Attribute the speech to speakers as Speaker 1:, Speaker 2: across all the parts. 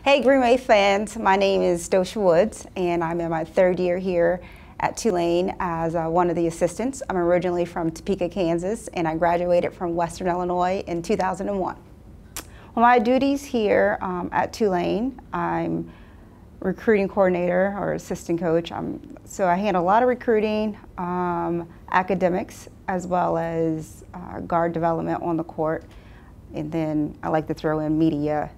Speaker 1: Hey Green Bay fans, my name is Doshia Woods and I'm in my third year here at Tulane as one of the assistants. I'm originally from Topeka, Kansas, and I graduated from Western Illinois in 2001. Well, my duties here at Tulane, I'm recruiting coordinator or assistant coach. So I handle a lot of recruiting, academics, as well as guard development on the court. And then I like to throw in media,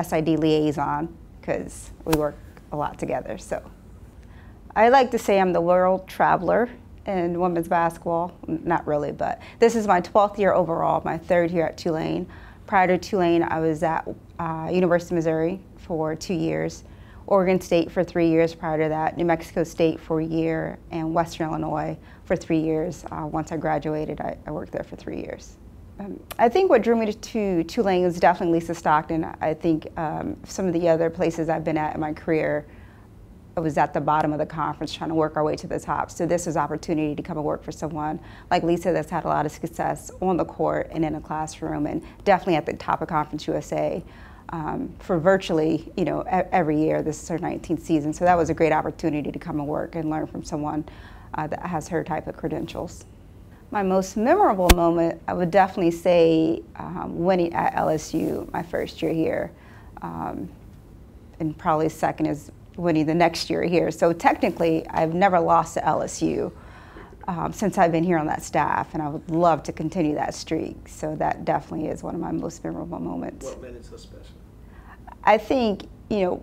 Speaker 1: SID liaison, because we work a lot together. So I like to say I'm the world traveler in women's basketball. Not really, but this is my 12th year overall, my third year at Tulane. Prior to Tulane, I was at University of Missouri for 2 years, Oregon State for 3 years prior to that, New Mexico State for a year, and Western Illinois for 3 years. Once I graduated, I worked there for 3 years. I think what drew me to Tulane is definitely Lisa Stockton. I think some of the other places I've been at in my career, I was at the bottom of the conference trying to work our way to the top. So this is opportunity to come and work for someone like Lisa that's had a lot of success on the court and in a classroom, and definitely at the top of Conference USA for virtually, every year. This is her 19th season. So that was a great opportunity to come and work and learn from someone that has her type of credentials. My most memorable moment, I would definitely say winning at LSU my first year here, and probably second is winning the next year here. So technically, I've never lost to LSU since I've been here on that staff, and I would love to continue that streak. So that definitely is one of my most memorable moments.
Speaker 2: What made it so special?
Speaker 1: I think,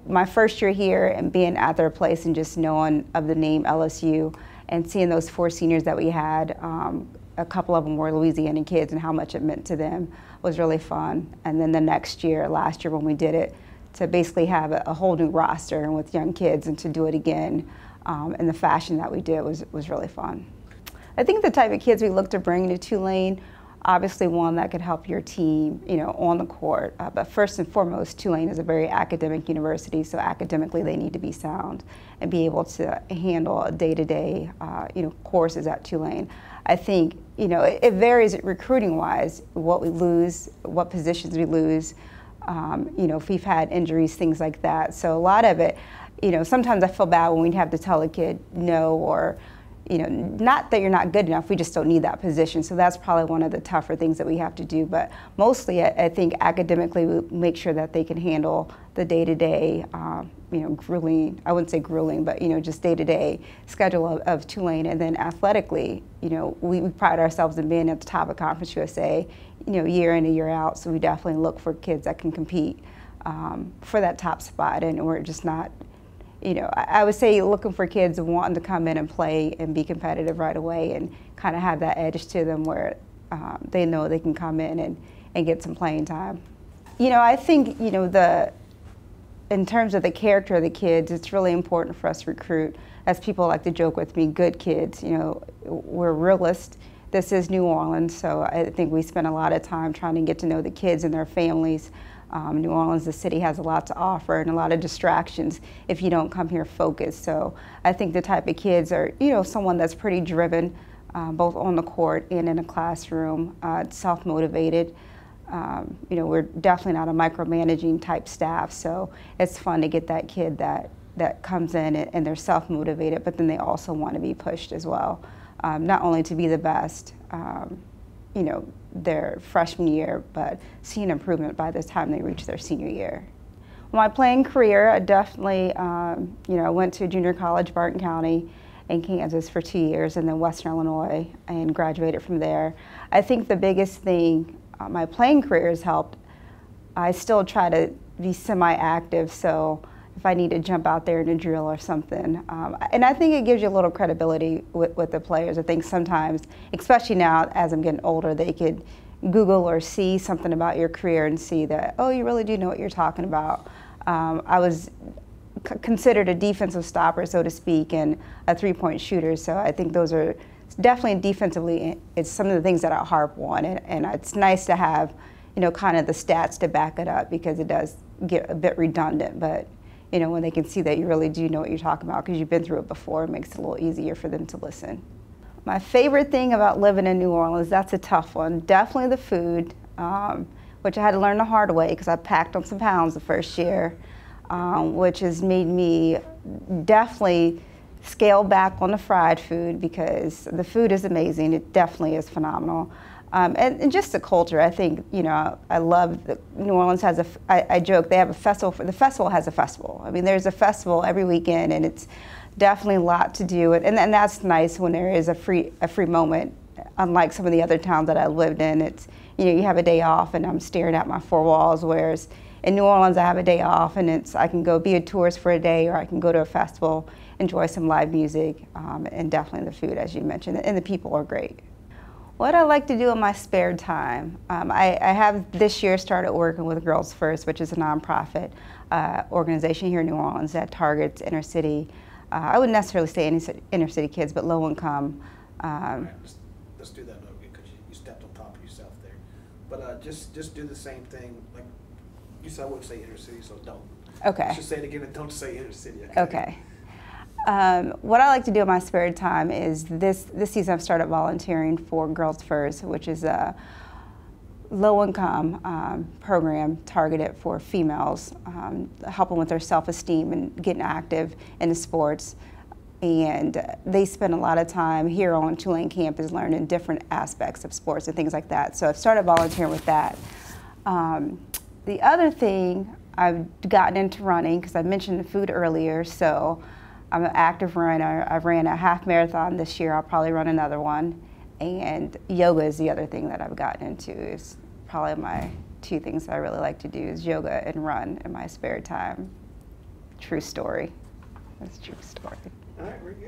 Speaker 1: my first year here and being at their place and just knowing of the name LSU and seeing those 4 seniors that we had, a couple of them were Louisiana kids, and how much it meant to them was really fun. And then the next year, last year when we did it, to basically have a whole new roster and with young kids and to do it again in the fashion that we did was really fun. I think the type of kids we look to bring to Tulane, obviously one that could help your team, on the court. But first and foremost, Tulane is a very academic university, so academically they need to be sound and be able to handle day-to-day, courses at Tulane. I think, it varies recruiting-wise, what we lose, what positions we lose, if we've had injuries, things like that. So a lot of it, sometimes I feel bad when we'd have to tell a kid no, or not that you're not good enough, we just don't need that position. So that's probably one of the tougher things that we have to do. But mostly, I think academically, we make sure that they can handle the day-to-day, grueling, I wouldn't say grueling, but, just day-to-day schedule of Tulane. And then athletically, we pride ourselves in being at the top of Conference USA, year in and year out. So we definitely look for kids that can compete for that top spot. And we're just not, I would say looking for kids wanting to come in and play and be competitive right away and kind of have that edge to them where they know they can come in and get some playing time. I think, in terms of the character of the kids, it's really important for us to recruit, as people like to joke with me, good kids. We're realists. This is New Orleans, so I think we spend a lot of time trying to get to know the kids and their families. New Orleans, the city, has a lot to offer and a lot of distractions if you don't come here focused. So I think the type of kids are, someone that's pretty driven, both on the court and in a classroom, self-motivated. We're definitely not a micromanaging type staff, so it's fun to get that kid that comes in and they're self-motivated, but then they also want to be pushed as well, not only to be the best, their freshman year, but seeing improvement by the time they reach their senior year. My playing career, I definitely, I went to junior college, Barton County in Kansas for 2 years, and then Western Illinois, and graduated from there. I think the biggest thing my playing career has helped, I still try to be semi-active, so if I need to jump out there in a drill or something. And I think it gives you a little credibility with the players. I think sometimes, especially now as I'm getting older, they could Google or see something about your career and see that, oh, you really do know what you're talking about. I was considered a defensive stopper, so to speak, and a three-point shooter, so I think those are definitely defensively, it's some of the things that I harp on, and it's nice to have, kind of the stats to back it up, because it does get a bit redundant, but when they can see that you really do know what you're talking about because you've been through it before, it makes it a little easier for them to listen. My favorite thing about living in New Orleans, that's a tough one. Definitely the food, which I had to learn the hard way because I packed on some pounds the first year. which has made me definitely scale back on the fried food because the food is amazing. It definitely is phenomenal. And just the culture, I think, I love that New Orleans has I joke, they have a festival, the festival has a festival. I mean, there's a festival every weekend, and it's definitely a lot to do. And that's nice when there is a free moment, unlike some of the other towns that I lived in. It's, you have a day off and I'm staring at my four walls, whereas in New Orleans, I have a day off and I can go be a tourist for a day, or I can go to a festival, enjoy some live music, and definitely the food, as you mentioned, and the people are great. What I like to do in my spare time, I have this year started working with Girls First, which is a nonprofit organization here in New Orleans that targets inner city, I wouldn't necessarily say inner city kids, but low income.
Speaker 2: Right, let's do that because you stepped on top of yourself there. But just do the same thing. Like you said, I wouldn't say inner city, so don't.
Speaker 1: Okay.
Speaker 2: You should say it again and don't say inner city.
Speaker 1: Okay. What I like to do in my spare time is this season I've started volunteering for Girls First, which is a low-income program targeted for females, helping with their self-esteem and getting active in the sports. And they spend a lot of time here on Tulane campus learning different aspects of sports and things like that. So I've started volunteering with that. The other thing, I've gotten into running because I mentioned the food earlier. So I'm an active runner. I ran a half marathon this year. I'll probably run another one. And yoga is the other thing that I've gotten into. Is probably my two things I really like to do is yoga and run in my spare time. True story. That's a true story.
Speaker 2: All right, we're good.